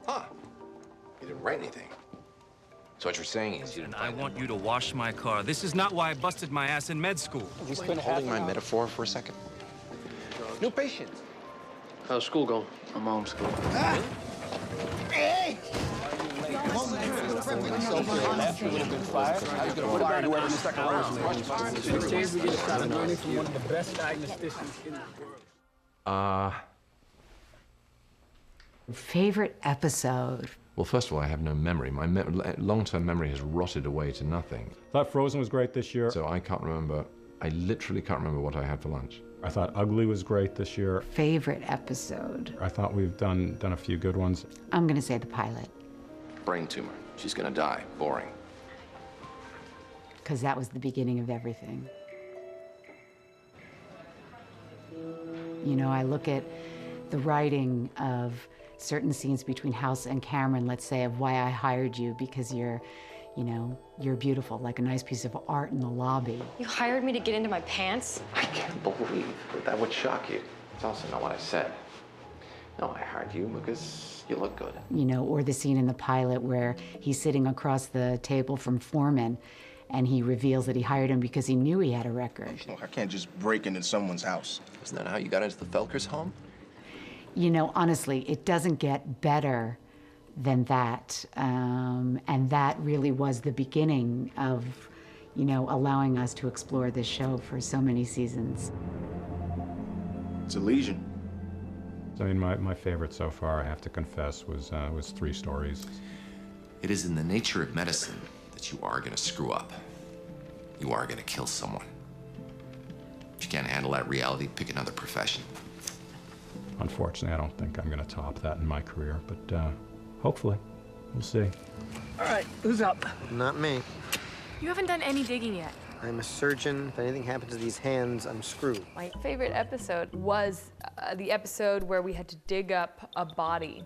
Huh. You didn't write anything. So what you're saying is you didn't I find want them. you to wash my car. This is not why I busted my ass in med school. Just holding my metaphor for a second. New patient. How's school going? I'm homeschooled. Ah. Hey! Favorite episode? Well, first of all, I have no memory. My long-term memory has rotted away to nothing. Thought Frozen was great this year. So I can't remember. I literally can't remember what I had for lunch. I thought Ugly was great this year. Favorite episode? I thought we've done a few good ones. I'm gonna say the pilot. Brain tumor. She's gonna die. Boring. Because that was the beginning of everything. You know, I look at the writing of certain scenes between House and Cameron, let's say, of why I hired you, because you're beautiful, like a nice piece of art in the lobby. You hired me to get into my pants? I can't believe that would shock you. It's also not what I said. No, I hired you because you look good. You know, or the scene in the pilot where he's sitting across the table from Foreman and he reveals that he hired him because he knew he had a record. Look, I can't just break into someone's house. Isn't that how you got into the Felkers' home? You know, honestly, it doesn't get better than that. And that really was the beginning of, you know, allowing us to explore this show for so many seasons. It's a legion. I mean, my favorite so far, I have to confess, was 3 Stories. It is in the nature of medicine that you are gonna screw up. You are gonna kill someone. If you can't handle that reality, pick another profession. Unfortunately, I don't think I'm going to top that in my career, but hopefully, we'll see. All right, who's up? Not me. You haven't done any digging yet. I'm a surgeon. If anything happens to these hands, I'm screwed. My favorite episode was the episode where we had to dig up a body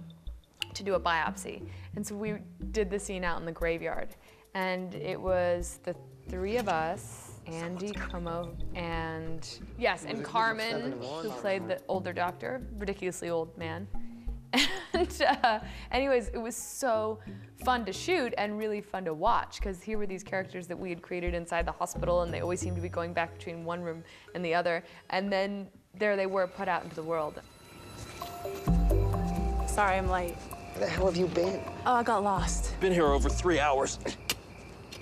to do a biopsy. And so we did the scene out in the graveyard. And it was the 3 of us, Andy, Como, and Carmen, who played the older doctor, ridiculously old man. And anyways, it was so fun to shoot and really fun to watch, because here were these characters that we had created inside the hospital, and they always seemed to be going back between one room and the other. And then there they were put out into the world. Sorry, I'm late. Where the hell have you been? Oh, I got lost. Been here over 3 hours.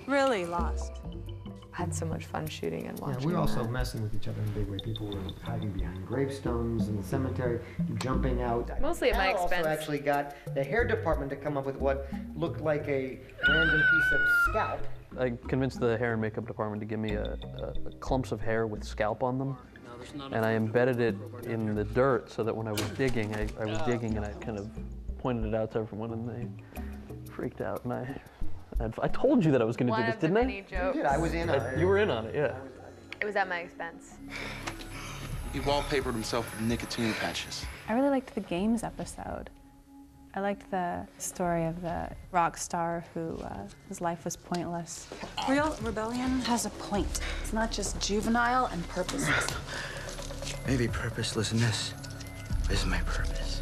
Really lost. I had so much fun shooting and watching. Yeah, we were also messing with each other in a big way. People were hiding behind gravestones in the cemetery, jumping out. Mostly at my expense. Also actually got the hair department to come up with what looked like a random piece of scalp. I convinced the hair and makeup department to give me clumps of hair with scalp on them. And I embedded it in the dirt so that when I was digging, I was digging and I kind of pointed it out to everyone and they freaked out. And I told you that I was going to do this, didn't I? Jokes. You did. I was in on it. You were in on it, yeah. It was at my expense. He wallpapered himself with nicotine patches. I really liked the games episode. I liked the story of the rock star who his life was pointless. Real rebellion has a point. It's not just juvenile and purposeless. Maybe purposelessness is my purpose.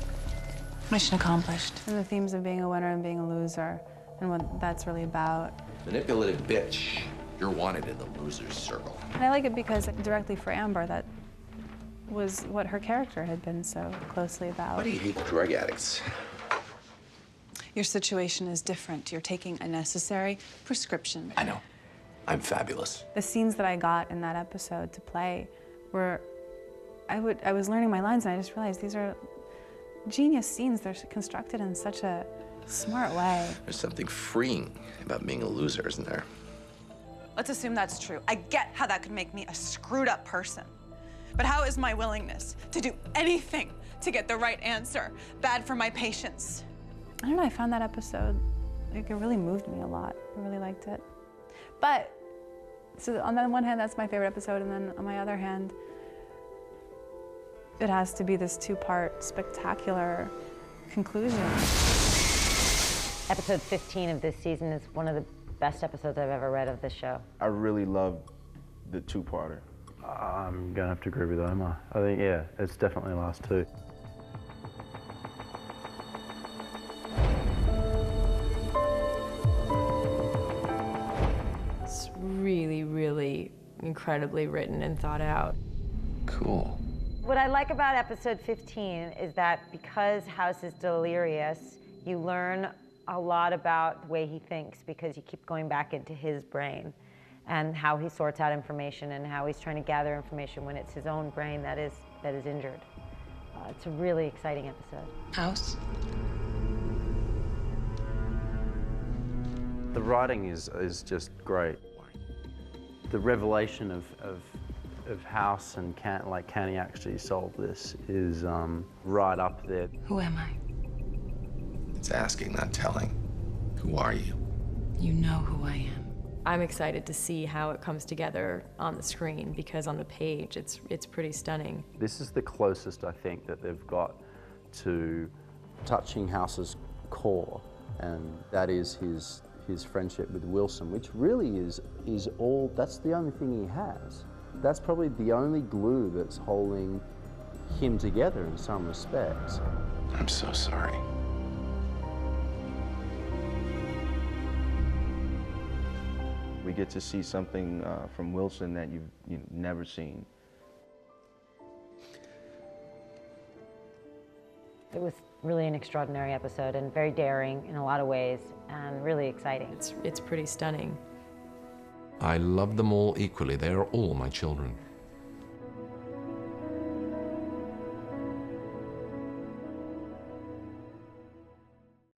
Mission accomplished. And the themes of being a winner and being a loser, and what that's really about. Manipulative bitch. You're wanted in the loser's circle. And I like it because directly for Amber, that was what her character had been so closely about. Why do you hate drug addicts? Your situation is different. You're taking a necessary prescription. I know. I'm fabulous. The scenes that I got in that episode to play were, I was learning my lines and I just realized these are genius scenes. They're constructed in such a smart way. There's something freeing about being a loser, isn't there? Let's assume that's true. I get how that could make me a screwed up person. But how is my willingness to do anything to get the right answer bad for my patients? I don't know, I found that episode, like, it really moved me a lot. I really liked it. But, so on the one hand, that's my favorite episode, and then on my other hand, it has to be this 2-part spectacular conclusion. Episode 15 of this season is one of the best episodes I've ever read of this show. I really love the 2-parter. I'm gonna have to agree with Omar. I think, yeah, it's definitely the last 2. incredibly written and thought out. Cool. What I like about episode 15 is that because House is delirious, you learn a lot about the way he thinks because you keep going back into his brain and how he sorts out information and how he's trying to gather information when it's his own brain that is injured. It's a really exciting episode. House? The writing is just great. The revelation of House and can he actually solve this is right up there. Who am I? It's asking, not telling. Who are you? You know who I am. I'm excited to see how it comes together on the screen because on the page it's pretty stunning. This is the closest I think that they've got to touching House's core, and that is his friendship with Wilson, which really is all, that's the only thing he has. That's probably the only glue that's holding him together in some respects. I'm so sorry. We get to see something from Wilson that you've never seen. It was really an extraordinary episode and very daring in a lot of ways and really exciting. It's pretty stunning. I love them all equally. They are all my children.